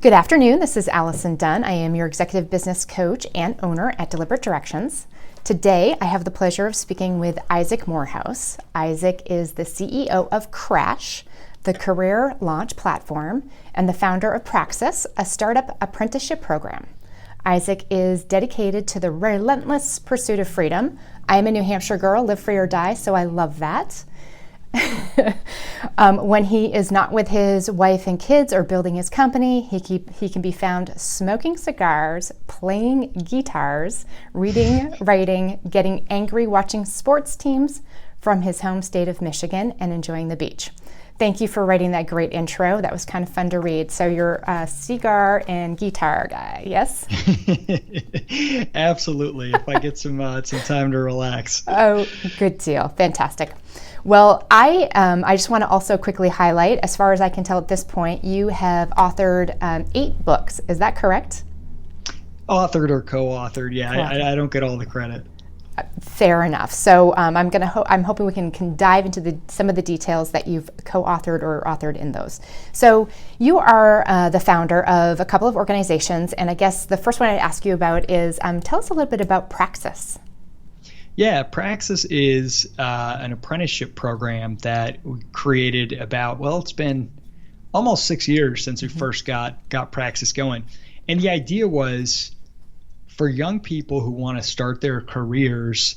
Good afternoon. This is Allison Dunn. I am your executive business coach and owner at Deliberate Directions. Today, I have the pleasure of speaking with Isaac-Moorehouse. Isaac is the CEO of Crash, the career launch platform, and the founder of Praxis, a startup apprenticeship program. Isaac is dedicated to the relentless pursuit of freedom. I am a New Hampshire girl, live free or die, so I love that. When he is not with his wife and kids or building his company, he can be found smoking cigars, playing guitars, reading, writing, getting angry watching sports teams from his home state of Michigan, and enjoying the beach. Thank you for writing that great intro. That was kind of fun to read. So you're a cigar and guitar guy, yes? Absolutely. If I get some time to relax. Oh, good deal. Fantastic. Well, I just want to also quickly highlight, as far as I can tell at this point, you have authored 8 books. Is that correct? Authored or co-authored, yeah. I don't get all the credit. Fair enough. So I'm hoping we can dive into some of the details that you've co-authored or authored in those. So you are the founder of a couple of organizations, and I guess the first one I'd ask you about is tell us a little bit about Praxis. Yeah, Praxis is an apprenticeship program that we created it's been almost 6 years since we first got Praxis going. And the idea was for young people who want to start their careers,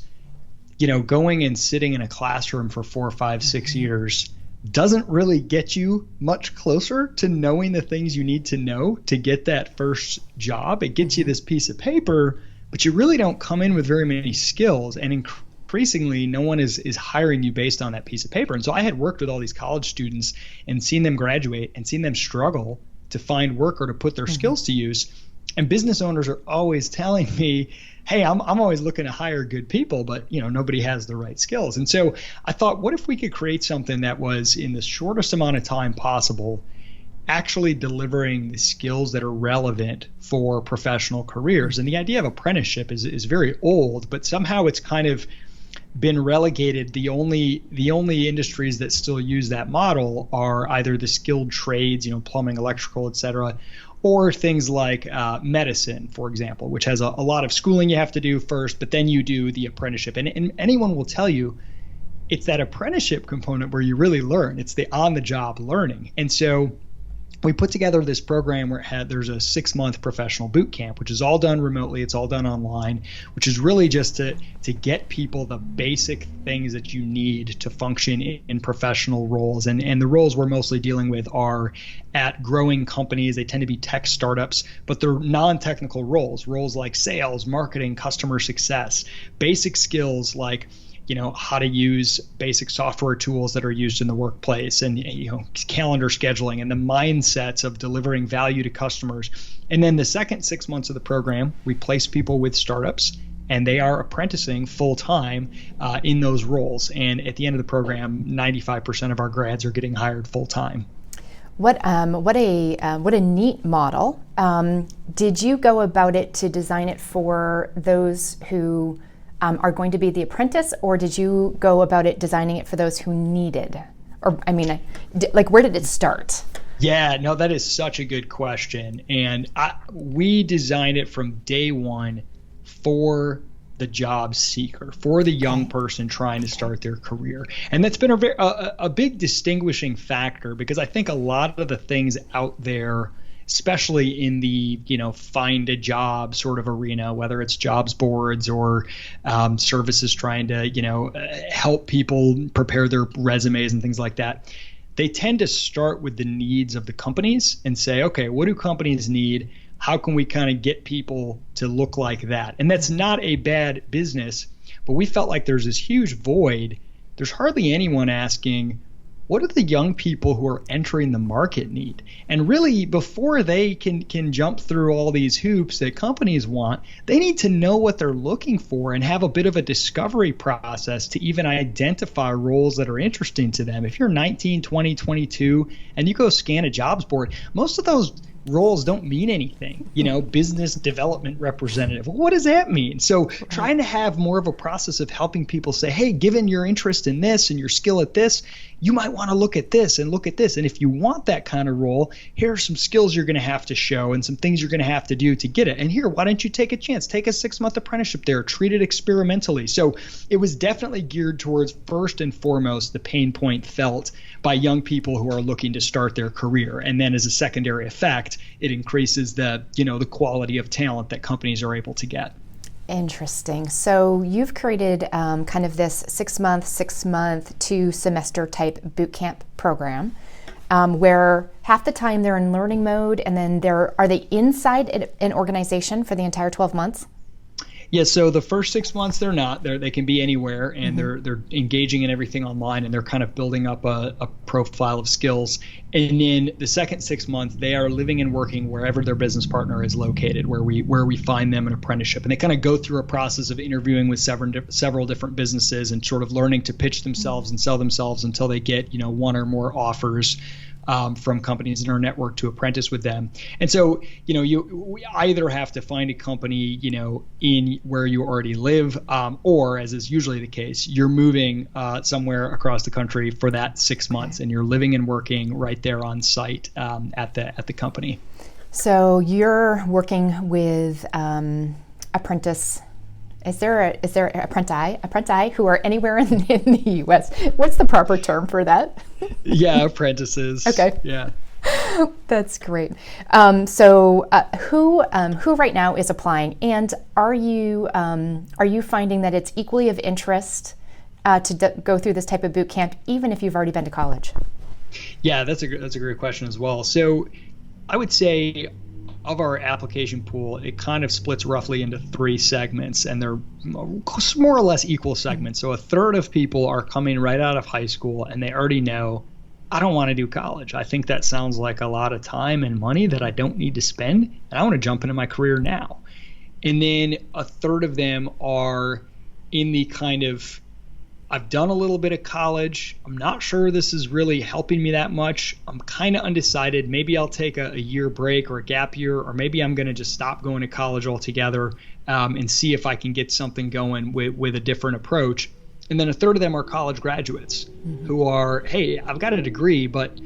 going and sitting in a classroom for 4, 5, 6 years doesn't really get you much closer to knowing the things you need to know to get that first job. It gets you this piece of paper, but you really don't come in with very many skills, and increasingly no one is hiring you based on that piece of paper. And so I had worked with all these college students and seen them graduate and seen them struggle to find work or to put their skills to use. And business owners are always telling me, hey, I'm always looking to hire good people, but nobody has the right skills. And so I thought, what if we could create something that was in the shortest amount of time possible, actually delivering the skills that are relevant for professional careers. And the idea of apprenticeship is very old, but somehow it's kind of been relegated. The only industries that still use that model are either the skilled trades, plumbing, electrical, et cetera, or things like medicine, for example, which has a lot of schooling you have to do first, but then you do the apprenticeship. And anyone will tell you it's that apprenticeship component where you really learn. It's the on-the-job learning. And so we put together this program where there's a 6-month professional boot camp, which is all done remotely. It's all done online, which is really just to get people the basic things that you need to function in professional roles. And the roles we're mostly dealing with are at growing companies. They tend to be tech startups, but they're non-technical roles like sales, marketing, customer success, basic skills like how to use basic software tools that are used in the workplace, and calendar scheduling, and the mindsets of delivering value to customers. And then the second 6 months of the program, we place people with startups, and they are apprenticing full time in those roles. And at the end of the program, 95% of our grads are getting hired full time. What a neat model. Did you go about it to design it for those who are going to be the apprentice, or did you go about it designing it for those who needed? Or, where did it start? Yeah, no, that is such a good question. And we designed it from day one for the job seeker, for the young person trying to start their career. And that's been a big distinguishing factor, because I think a lot of the things out there, especially in the find a job sort of arena, whether it's jobs boards or services trying to help people prepare their resumes and things like that, they tend to start with the needs of the companies and say, okay, what do companies need? How can we kind of get people to look like that? And that's not a bad business, but we felt like there's this huge void. There's hardly anyone asking, what do the young people who are entering the market need? And really, before they can jump through all these hoops that companies want, they need to know what they're looking for and have a bit of a discovery process to even identify roles that are interesting to them. If you're 19, 20, 22, and you go scan a jobs board, most of those roles don't mean anything. Business development representative. What does that mean? So trying to have more of a process of helping people say, hey, given your interest in this and your skill at this, you might want to look at this and look at this. And if you want that kind of role, here are some skills you're going to have to show and some things you're going to have to do to get it. And here, why don't you take a chance? Take a 6-month apprenticeship there, treat it experimentally. So it was definitely geared towards, first and foremost, the pain point felt by young people who are looking to start their career. And then as a secondary effect, it increases the quality of talent that companies are able to get. Interesting. So you've created kind of this 6-month, 2-semester type boot camp program where half the time they're in learning mode, and then are they inside an organization for the entire 12 months? Yeah, so the first 6 months they're not. They can be anywhere, and they're engaging in everything online, and they're kind of building up a profile of skills. And then the second 6 months, they are living and working wherever their business partner is located, where we find them an apprenticeship. And they kind of go through a process of interviewing with several different businesses and sort of learning to pitch themselves and sell themselves until they get one or more offers from companies in our network to apprentice with them. And so, we either have to find a company, in where you already live, or, as is usually the case, you're moving somewhere across the country for that 6 months, and you're living and working right there on site at the company. So you're working with apprentice. Is there apprentice who are anywhere in the U.S.? What's the proper term for that? Yeah, apprentices. Okay. Yeah. That's great. So who right now is applying, and are you finding that it's equally of interest to go through this type of boot camp, even if you've already been to college? Yeah, that's a great question as well. So I would say, of our application pool, it kind of splits roughly into 3 segments, and they're more or less equal segments. So a third of people are coming right out of high school, and they already know, I don't want to do college. I think that sounds like a lot of time and money that I don't need to spend, and I want to jump into my career now. And then a third of them are in the kind of, I've done a little bit of college. I'm not sure this is really helping me that much. I'm kind of undecided. Maybe I'll take a year break or a gap year, or maybe I'm going to just stop going to college altogether and see if I can get something going with a different approach. And then a third of them are college graduates who are, hey, I've got a degree, but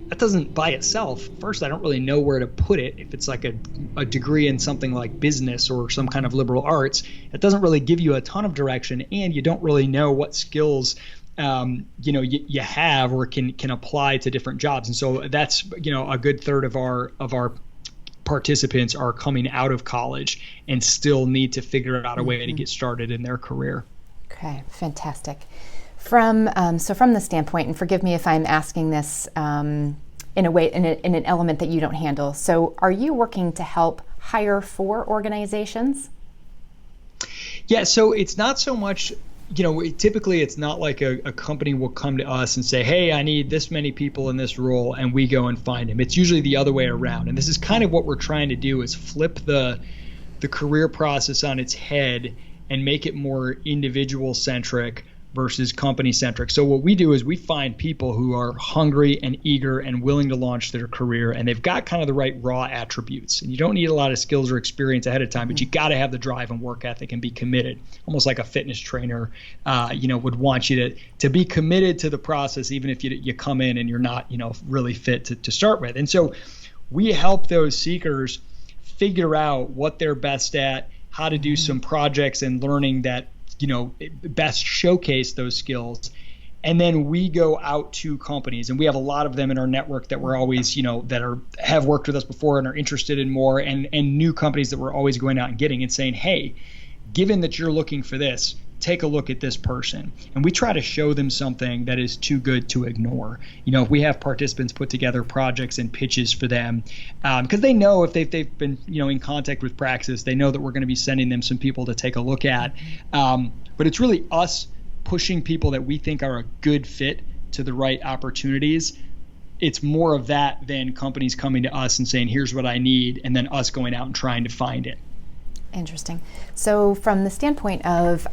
that doesn't by itself. First, I don't really know where to put it. If it's like a degree in something like business or some kind of liberal arts, it doesn't really give you a ton of direction, and you don't really know what skills you have or can apply to different jobs. And so that's a good third of our participants are coming out of college and still need to figure out a way to get started in their career. Okay, fantastic. From the standpoint, and forgive me if I'm asking this in a way in an element that you don't handle. So, are you working to help hire for organizations? Yeah. So it's not so much. Typically it's not like a company will come to us and say, hey, I need this many people in this role, and we go and find them. It's usually the other way around. And this is kind of what we're trying to do, is flip the career process on its head and make it more individual centric versus company centric. So what we do is we find people who are hungry and eager and willing to launch their career, and they've got kind of the right raw attributes. And you don't need a lot of skills or experience ahead of time, but you got to have the drive and work ethic and be committed, almost like a fitness trainer would want you to be committed to the process, even if you come in and you're not really fit to start with. And so we help those seekers figure out what they're best at, how to do some projects and learning that best showcase those skills. And then we go out to companies, and we have a lot of them in our network that we're always, have worked with us before and are interested in more, and new companies that we're always going out and getting and saying, hey, given that you're looking for this, take a look at this person. And we try to show them something that is too good to ignore. If we have participants put together projects and pitches for them, because they know if they've been in contact with Praxis, they know that we're going to be sending them some people to take a look at. But it's really us pushing people that we think are a good fit to the right opportunities. It's more of that than companies coming to us and saying, here's what I need, and then us going out and trying to find it. Interesting. So from the standpoint of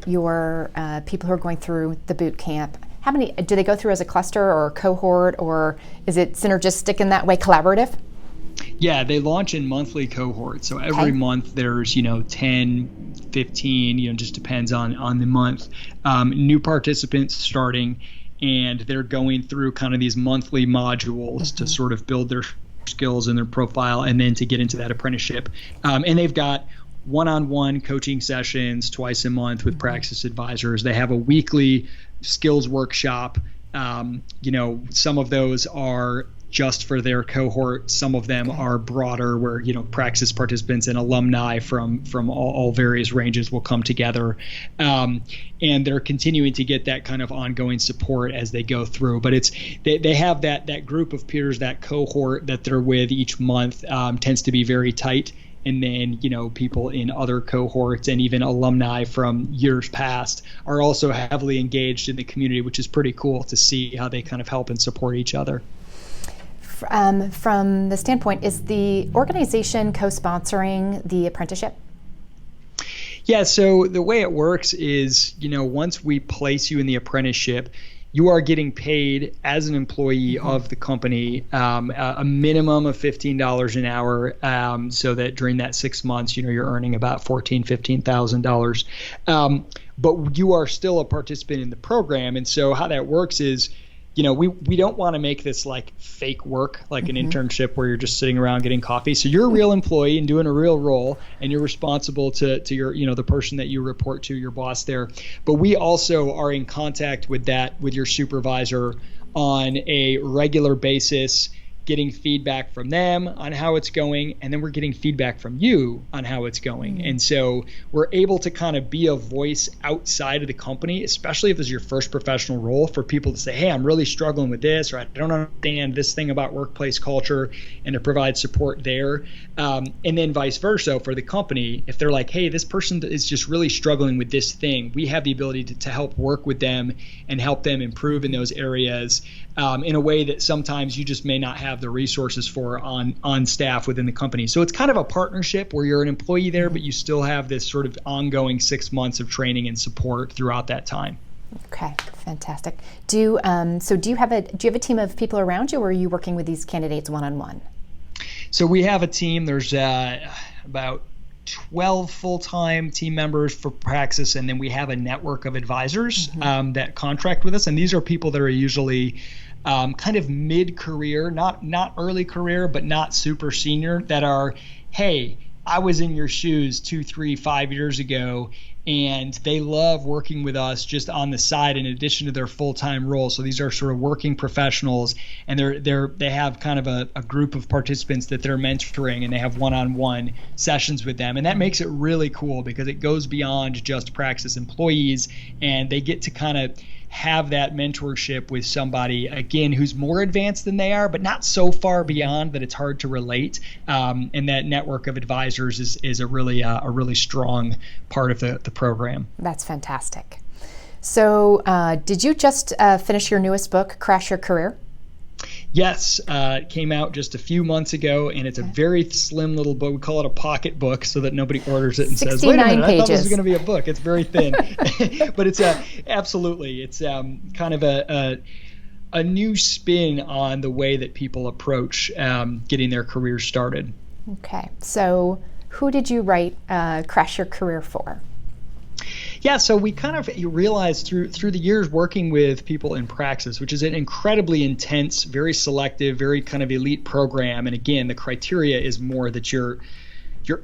your people who are going through the boot camp, how many do they go through as a cluster or a cohort, or is it synergistic in that way, collaborative? Yeah, they launch in monthly cohorts. So every month there's, 10, 15, just depends on the month. New participants starting, and they're going through kind of these monthly modules to sort of build their skills and their profile, and then to get into that apprenticeship. And they've got one-on-one coaching sessions twice a month with Praxis advisors. They have a weekly skills workshop. Some of those are just for their cohort. Some of them are broader, where Praxis participants and alumni from all various ranges will come together, and they're continuing to get that kind of ongoing support as they go through. But they have that group of peers, that cohort that they're with each month tends to be very tight. And then, people in other cohorts and even alumni from years past are also heavily engaged in the community, which is pretty cool to see how they kind of help and support each other. From the standpoint, is the organization co-sponsoring the apprenticeship? Yeah, so the way it works is, once we place you in the apprenticeship, you are getting paid as an employee of the company a minimum of $15 an hour, so that during that 6 months, you're earning about $14,000-$15,000. But you are still a participant in the program. And so how that works is, we don't want to make this like fake work, like an internship where you're just sitting around getting coffee. So you're a real employee and doing a real role, and you're responsible to your, the person that you report to, your boss there. But we also are in contact with your supervisor on a regular basis, getting feedback from them on how it's going, and then we're getting feedback from you on how it's going. And so we're able to kind of be a voice outside of the company, especially if this is your first professional role, for people to say, hey, I'm really struggling with this, or I don't understand this thing about workplace culture, and to provide support there. And then vice versa for the company, if they're like, hey, this person is just really struggling with this thing, we have the ability to help work with them and help them improve in those areas in a way that sometimes you just may not have the resources for on staff within the company. So it's kind of a partnership where you're an employee there, but you still have this sort of ongoing 6 months of training and support throughout that time. Okay, fantastic. Do you have a team of people around you, or are you working with these candidates one-on-one? So we have a team. There's about 12 full-time team members for Praxis, and then we have a network of advisors that contract with us, and these are people that are usually kind of mid-career, not early career, but not super senior, that are, hey, I was in your shoes 2, 3, 5 years ago, and they love working with us just on the side in addition to their full-time role. So these are sort of working professionals, and they have kind of a group of participants that they're mentoring, and they have one-on-one sessions with them. And that makes it really cool because it goes beyond just Praxis employees, and they get to kind of have that mentorship with somebody, again, who's more advanced than they are, but not so far beyond that it's hard to relate. And that network of advisors is a really strong part of the program. That's fantastic. So did you just finish your newest book, Crash Your Career? Yes, it came out just a few months ago, and it's a very slim little book. We call it a pocket book so that nobody orders it and says, wait a minute, I thought this was going to be a book. It's very thin. But it's absolutely, it's kind of a new spin on the way that people approach getting their careers started. Okay, so who did you write Crash Your Career for? Yeah, so we kind of realized through the years working with people in Praxis, which is an incredibly intense, very selective, very kind of elite program. And again, the criteria is more that you're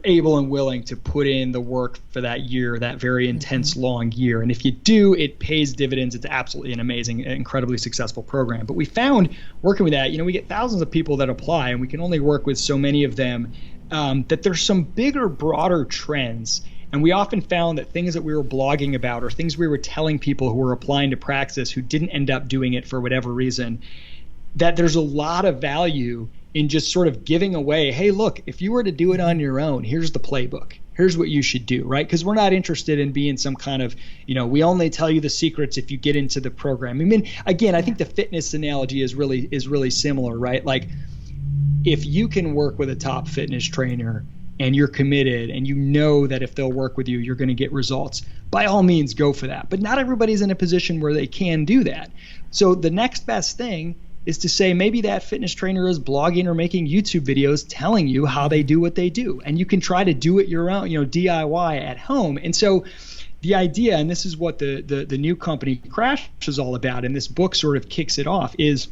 able and willing to put in the work for that year, that very intense, long year. And if you do, it pays dividends. It's absolutely an amazing, incredibly successful program. But we found working with that, we get thousands of people that apply, and we can only work with so many of them, that there's some bigger, broader trends. And we often found that things that we were blogging about, or things we were telling people who were applying to Praxis who didn't end up doing it for whatever reason, that there's a lot of value in just sort of giving away, hey, look, if you were to do it on your own, here's the playbook. Here's what you should do, right? Because we're not interested in being some kind of, we only tell you the secrets if you get into the program. I mean, again, I think the fitness analogy is really similar, right? Like, if you can work with a top fitness trainer and you're committed and you know that if they'll work with you, you're going to get results, by all means, go for that. But not everybody's in a position where they can do that. So the next best thing is to say maybe that fitness trainer is blogging or making YouTube videos telling you how they do what they do. And you can try to do it your own, DIY at home. And so the idea, and this is what the new company Crash is all about, and this book sort of kicks it off, is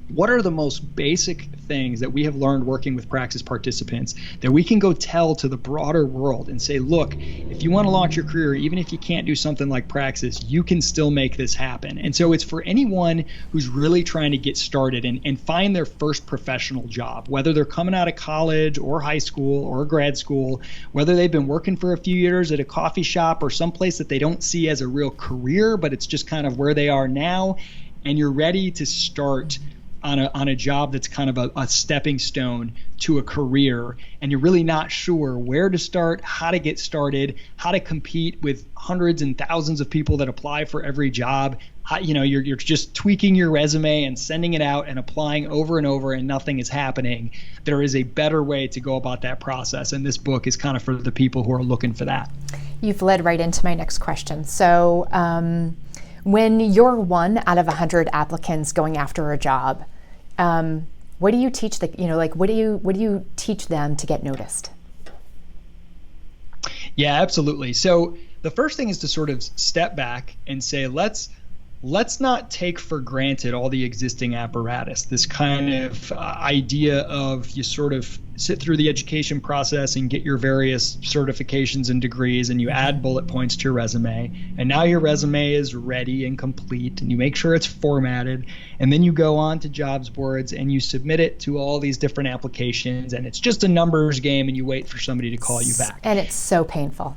what are the most basic things that we have learned working with Praxis participants that we can go tell to the broader world and say, look, if you want to launch your career, even if you can't do something like Praxis, you can still make this happen. And so it's for anyone who's really trying to get started and find their first professional job, whether they're coming out of college or high school or grad school, whether they've been working for a few years at a coffee shop or someplace that they don't see as a real career, but it's just kind of where they are now, and you're ready to start on a job that's kind of a stepping stone to a career, and you're really not sure where to start, how to get started, how to compete with hundreds and thousands of people that apply for every job. You're just tweaking your resume and sending it out and applying over and over, and nothing is happening. There is a better way to go about that process, and this book is kind of for the people who are looking for that. You've led right into my next question. So when you're one out of 100 applicants going after a job, what do you teach what do you teach them to get noticed? Yeah, absolutely. So the first thing is to sort of step back and say, let's not take for granted all the existing apparatus, this kind of idea of you sort of sit through the education process and get your various certifications and degrees, and you add bullet points to your resume, and now your resume is ready and complete, and you make sure it's formatted, and then you go on to jobs boards and you submit it to all these different applications, and it's just a numbers game, and you wait for somebody to call you back. And it's so painful.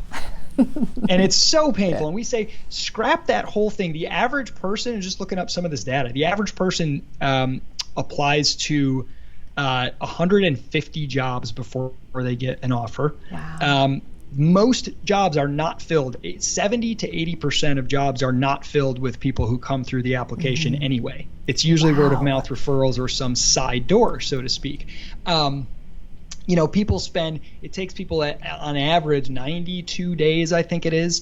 And it's so painful. And we say, scrap that whole thing. The average person, just looking up some of this data, the average person applies to 150 jobs before they get an offer. Wow. Most jobs are not filled. 70 to 80% of jobs are not filled with people who come through the application anyway. It's usually word of mouth referrals or some side door, so to speak. People it takes people on average 92 days, I think it is,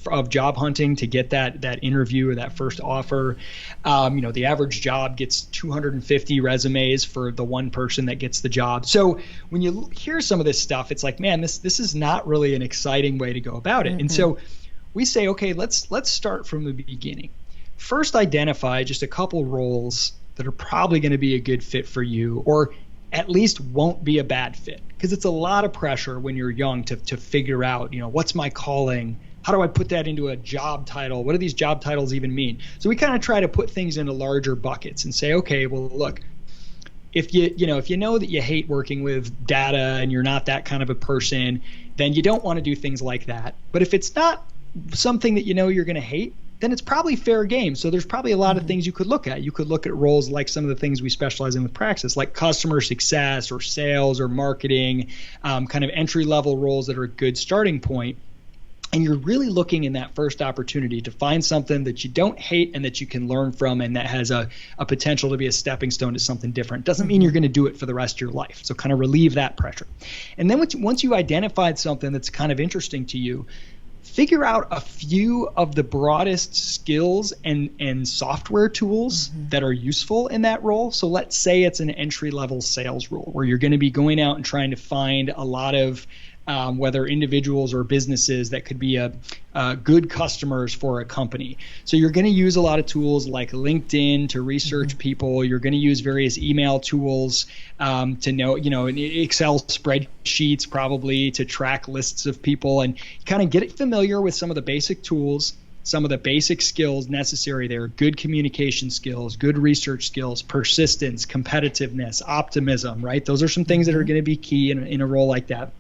of job hunting to get that interview or that first offer. The average job gets 250 resumes for the one person that gets the job. So when you hear some of this stuff, it's like, man, this is not really an exciting way to go about it. And so we say, okay, let's start from the beginning. First, identify just a couple roles that are probably going to be a good fit for you, or at least won't be a bad fit, because it's a lot of pressure when you're young to figure out, what's my calling? How do I put that into a job title? What do these job titles even mean? So we kind of try to put things into larger buckets and say, okay, well, look, if you know that you hate working with data and you're not that kind of a person, then you don't want to do things like that. But if it's not something that you're going to hate, then it's probably fair game. So there's probably a lot of things you could look at. You could look at roles like some of the things we specialize in with Praxis, like customer success or sales or marketing, kind of entry-level roles that are a good starting point. And you're really looking in that first opportunity to find something that you don't hate and that you can learn from, and that has a potential to be a stepping stone to something different. Doesn't mean you're going to do it for the rest of your life. So kind of relieve that pressure. And then once you identified something that's kind of interesting to you, figure out a few of the broadest skills and software tools that are useful in that role. So let's say it's an entry-level sales role where you're going to be going out and trying to find a lot of whether individuals or businesses that could be good customers for a company. So you're going to use a lot of tools like LinkedIn to research people. You're going to use various email tools to know, Excel spreadsheets probably to track lists of people, and kind of get familiar with some of the basic tools, some of the basic skills necessary there: good communication skills, good research skills, persistence, competitiveness, optimism, right? Those are some things that are going to be key in a role like that.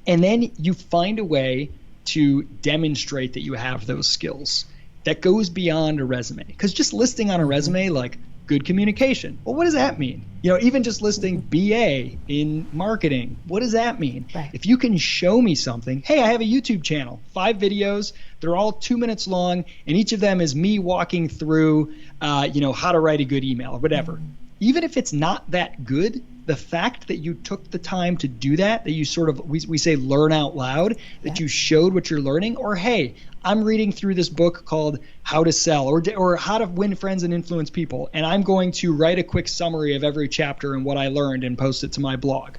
And then you find a way to demonstrate that you have those skills that goes beyond a resume. Because just listing on a resume like good communication, well, what does that mean? Even just listing BA in marketing, what does that mean? Right. If you can show me something, hey, I have a YouTube channel, 5 videos, they're all 2 minutes long, and each of them is me walking through, how to write a good email or whatever. even if it's not that good, the fact that you took the time to do that you sort of, we say learn out loud, that you showed what you're learning, or hey, I'm reading through this book called How to Sell or How to Win Friends and Influence People, and I'm going to write a quick summary of every chapter and what I learned and post it to my blog.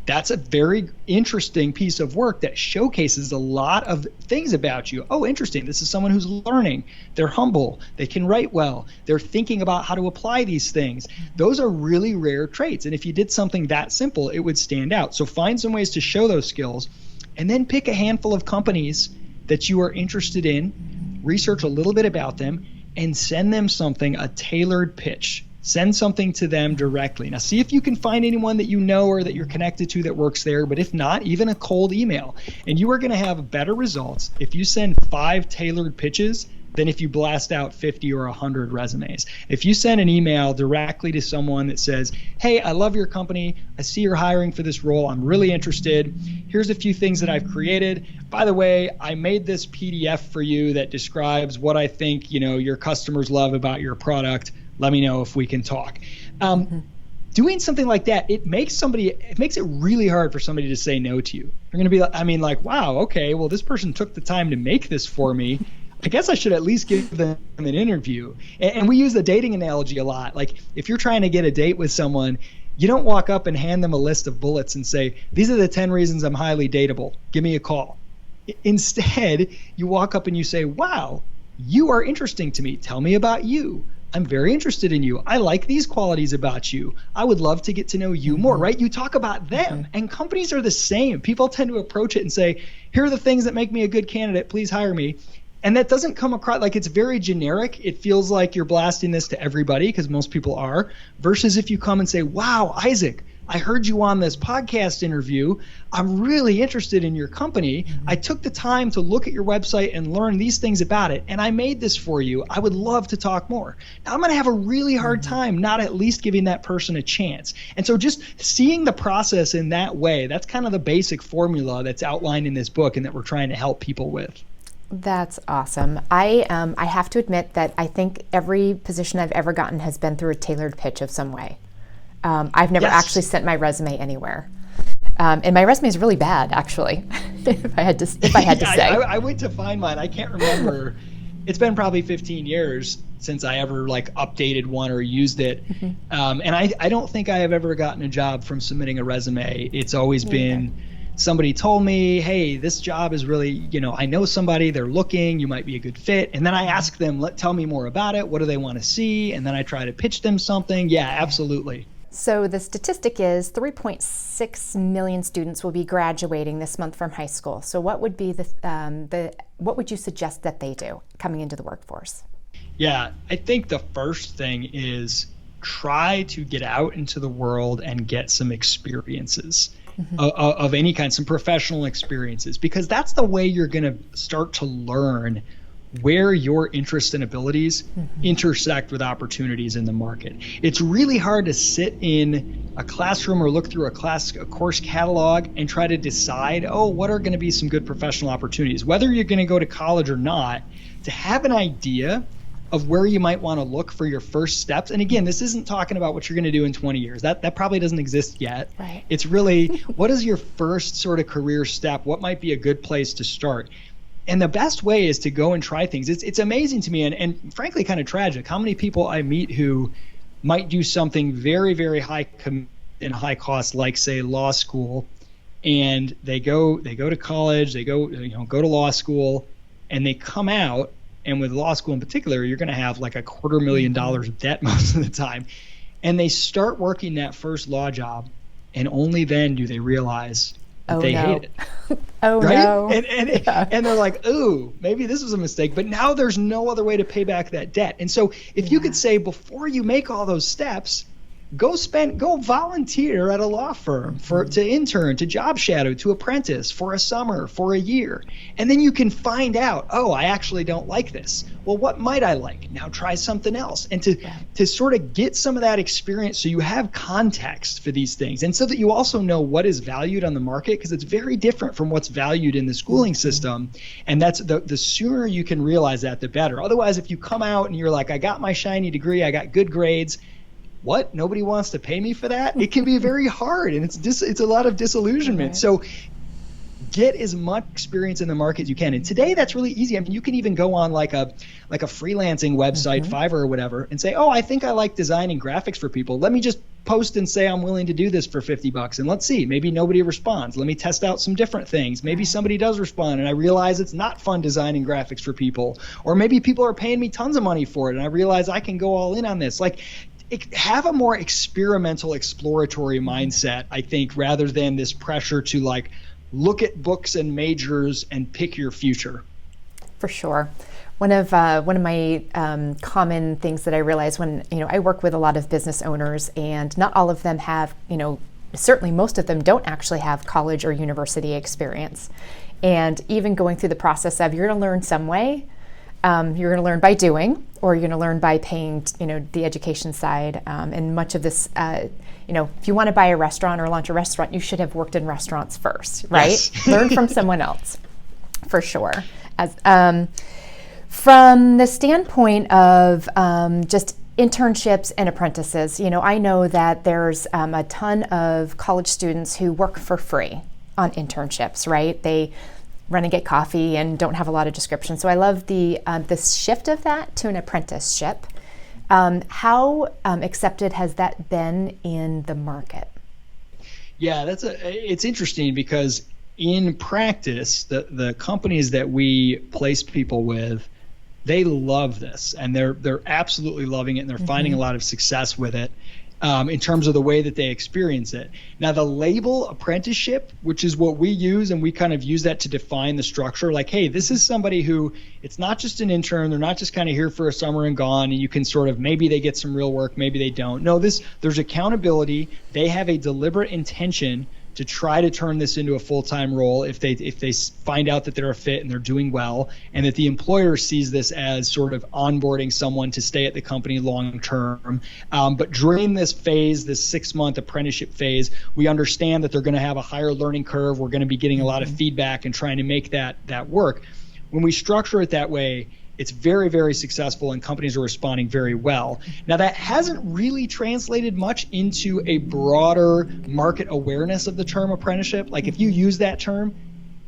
That's a very interesting piece of work that showcases a lot of things about you. Oh, interesting. This is someone who's learning. They're humble. They can write well. They're thinking about how to apply these things. Those are really rare traits. And if you did something that simple, it would stand out. So find some ways to show those skills, and then pick a handful of companies that you are interested in, research a little bit about them, and send them something, a tailored pitch. Send something to them directly. Now, see if you can find anyone that you know or that you're connected to that works there. But if not, even a cold email. And you are going to have better results if you send 5 tailored pitches than if you blast out 50 or 100 resumes. If you send an email directly to someone that says, hey, I love your company. I see you're hiring for this role. I'm really interested. Here's a few things that I've created. By the way, I made this PDF for you that describes what I think, your customers love about your product. Let me know if we can talk. Doing something like that, it makes it really hard for somebody to say no to you. They're going to be like, wow, okay, well, this person took the time to make this for me. I guess I should at least give them an interview. And we use the dating analogy a lot. Like, if you're trying to get a date with someone, you don't walk up and hand them a list of bullets and say, these are the 10 reasons I'm highly dateable. Give me a call. Instead, you walk up and you say, wow, you are interesting to me. Tell me about you. I'm very interested in you. I like these qualities about you. I would love to get to know you more, right? You talk about them, and companies are the same. People tend to approach it and say, here are the things that make me a good candidate. Please hire me. And that doesn't come across like it's very generic. It feels like you're blasting this to everybody, because most people are, versus if you come and say, wow, Isaac, I heard you on this podcast interview. I'm really interested in your company. I took the time to look at your website and learn these things about it, and I made this for you. I would love to talk more. Now, I'm going to have a really hard time not at least giving that person a chance. And so just seeing the process in that way, that's kind of the basic formula that's outlined in this book and that we're trying to help people with. That's awesome. I have to admit that I think every position I've ever gotten has been through a tailored pitch of some way. I've never actually sent my resume anywhere. And my resume is really bad, actually, if I had to say. I went to find mine. I can't remember. It's been probably 15 years since I ever updated one or used it. And I don't think I have ever gotten a job from submitting a resume. It's always been somebody told me, hey, this job is really, I know somebody, they're looking, you might be a good fit. And then I ask them, tell me more about it. What do they want to see? And then I try to pitch them something. Yeah, absolutely. So the statistic is 3.6 million students will be graduating this month from high school. So what would be what would you suggest that they do coming into the workforce? Yeah, I think the first thing is try to get out into the world and get some experiences of any kind, some professional experiences, because that's the way you're going to start to learn where your interests and abilities intersect with opportunities in the market. It's really hard to sit in a classroom or look through a course catalog and try to decide, what are going to be some good professional opportunities, whether you're going to go to college or not. To have an idea of where you might want to look for your first steps. And again, this isn't talking about what you're going to do in 20 years. That probably doesn't exist yet. Right. It's really, what is your first sort of career step? What might be a good place to start? And the best way is to go and try things. It's amazing to me and frankly kind of tragic how many people I meet who might do something very, very high and high cost, like say law school, and they go to college, they go to law school, and they come out, and with law school in particular, you're going to have like $250,000 of debt most of the time, and they start working that first law job, and only then do they realize they hate it. Oh, right? no. And they're like, ooh, maybe this was a mistake. But now there's no other way to pay back that debt. And so if you could say, before you make all those steps, go volunteer at a law firm to intern, to job shadow, to apprentice for a summer, for a year. And then you can find out, I actually don't like this. Well, what might I like? Now try something else. And to sort of get some of that experience so you have context for these things. And so that you also know what is valued on the market, because it's very different from what's valued in the schooling system. And that's the sooner you can realize that, the better. Otherwise, if you come out and you're like, I got my shiny degree, I got good grades, what? Nobody wants to pay me for that? It can be very hard, and it's a lot of disillusionment. Right. So get as much experience in the market as you can. And today that's really easy. I mean, you can even go on like a freelancing website, Fiverr or whatever, and say, oh, I think I like designing graphics for people. Let me just post and say I'm willing to do this for $50, and let's see, maybe nobody responds. Let me test out some different things. Maybe somebody does respond and I realize it's not fun designing graphics for people, or maybe people are paying me tons of money for it and I realize I can go all in on this. Like, have a more experimental, exploratory mindset, I think, rather than this pressure to like look at books and majors and pick your future. For sure. One of my common things that I realize when, I work with a lot of business owners, and not all of them have, certainly most of them don't actually have college or university experience. And even going through the process of, you're going to learn some way, you're going to learn by doing, or you're going to learn by paying, the education side. And much of this, if you want to buy a restaurant or launch a restaurant, you should have worked in restaurants first, right? Yes. Learn from someone else, for sure. From the standpoint of just internships and apprentices, I know that there's a ton of college students who work for free on internships, right? They run and get coffee and don't have a lot of description. So I love this shift of that to an apprenticeship. How accepted has that been in the market? Yeah, it's interesting because in practice, the companies that we place people with, they love this, and they're absolutely loving it, and they're finding a lot of success with it in terms of the way that they experience it. Now, the label apprenticeship, which is what we use, and we kind of use that to define the structure, like, hey, this is somebody who, it's not just an intern, they're not just kind of here for a summer and gone, and you can sort of, maybe they get some real work, maybe they don't. No, there's accountability. They have a deliberate intention to try to turn this into a full-time role if they find out that they're a fit and they're doing well, and that the employer sees this as sort of onboarding someone to stay at the company long term. But during this phase, this 6-month apprenticeship phase, we understand that they're going to have a higher learning curve. We're going to be getting a lot of feedback and trying to make that work. When we structure it that way, it's very, very successful, and companies are responding very well. Now, that hasn't really translated much into a broader market awareness of the term apprenticeship. Like, if you use that term,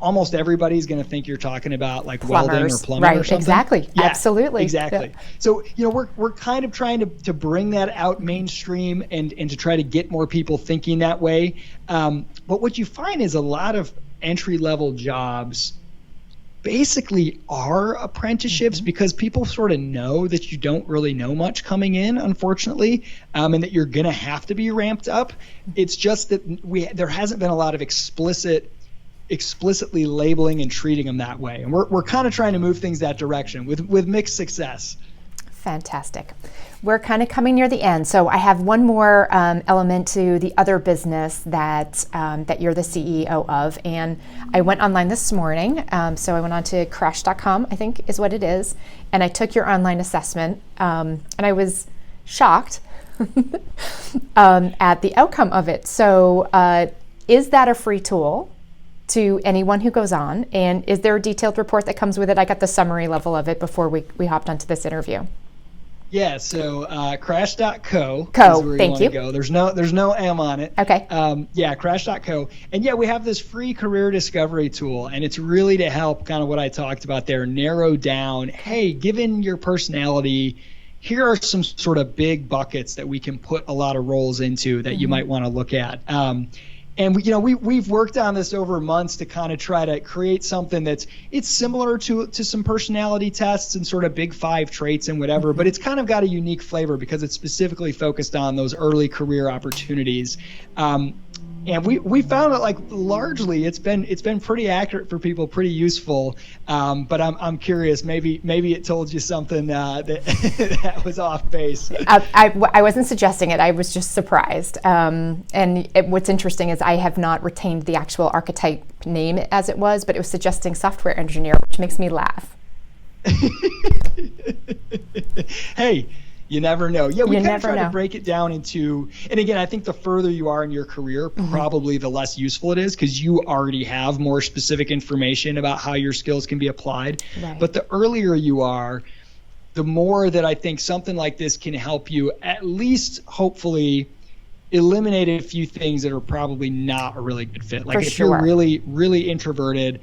almost everybody's going to think you're talking about like welding or plumbing or something. Exactly. Yeah, absolutely. Exactly. Yeah. So, we're kind of trying to bring that out mainstream and to try to get more people thinking that way. But what you find is a lot of entry-level jobs basically are apprenticeships because people sort of know that you don't really know much coming in, unfortunately, and that you're going to have to be ramped up. It's just that there hasn't been a lot of explicitly labeling and treating them that way. And we're kind of trying to move things that direction with mixed success. Fantastic. We're kind of coming near the end, so I have one more element to the other business that you're the CEO of, and I went online this morning. So I went on to crash.com, I think is what it is, and I took your online assessment, and I was shocked at the outcome of it. So is that a free tool to anyone who goes on, and is there a detailed report that comes with it? I got the summary level of it before we hopped onto this interview. Yeah, so crash.co is where you want to go. There's no M on it. Okay. Crash.co. And yeah, we have this free career discovery tool, and it's really to help kind of what I talked about there, narrow down, hey, given your personality, here are some sort of big buckets that we can put a lot of roles into that you might want to look at. And we've worked on this over months to kind of try to create something it's similar to some personality tests and sort of big 5 traits and whatever, but it's kind of got a unique flavor because it's specifically focused on those early career opportunities. And we found that like largely it's been pretty accurate for people, pretty useful. But I'm curious, maybe it told you something that was off base. I wasn't suggesting it. I was just surprised. What's interesting is I have not retained the actual archetype name as it was, but it was suggesting software engineer, which makes me laugh. Hey. You never know. Yeah, we kind of try to break it down into, and again, I think the further you are in your career, probably the less useful it is because you already have more specific information about how your skills can be applied. Right. But the earlier you are, the more that I think something like this can help you at least hopefully eliminate a few things that are probably not a really good fit. Like if you're really, really introverted,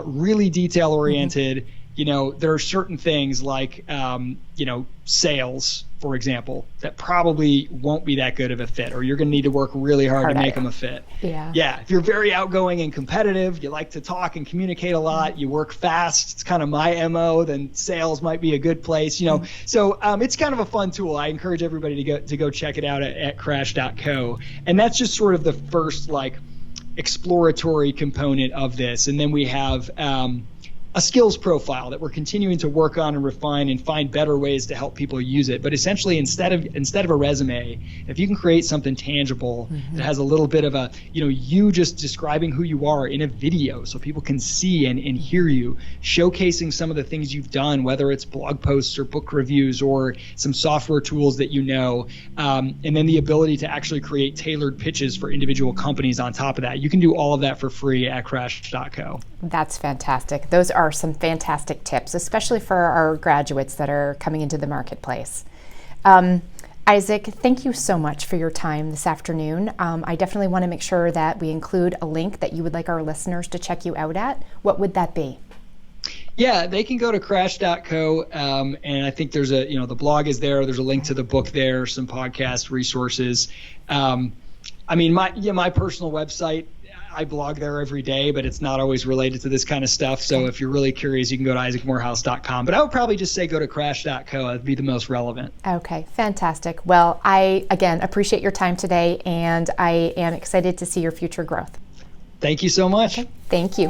really detail oriented, there are certain things like, sales, for example, that probably won't be that good of a fit, or you're going to need to work really hard to make them a fit. Yeah. If you're very outgoing and competitive, you like to talk and communicate a lot, you work fast, it's kind of my MO, then sales might be a good place, So it's kind of a fun tool. I encourage everybody to go check it out at crash.co. And that's just sort of the first exploratory component of this. And then we have a skills profile that we're continuing to work on and refine and find better ways to help people use it. But essentially, instead of a resume, if you can create something tangible that has a little bit of you just describing who you are in a video so people can see and hear you, showcasing some of the things you've done, whether it's blog posts or book reviews or some software tools that and then the ability to actually create tailored pitches for individual companies on top of that. You can do all of that for free at crash.co. That's fantastic. Those are some fantastic tips, especially for our graduates that are coming into the marketplace. Isaac, thank you so much for your time this afternoon. I definitely want to make sure that we include a link that you would like our listeners to check you out at. What would that be? Yeah, they can go to crash.co, and I think there's the blog is there. There's a link to the book there, some podcast resources. My personal website, I blog there every day, but it's not always related to this kind of stuff. So if you're really curious, you can go to isaac-moorehouse.com. But I would probably just say go to crash.co. That'd be the most relevant. Okay, fantastic. Well, I, again, appreciate your time today, and I am excited to see your future growth. Thank you so much. Okay, thank you.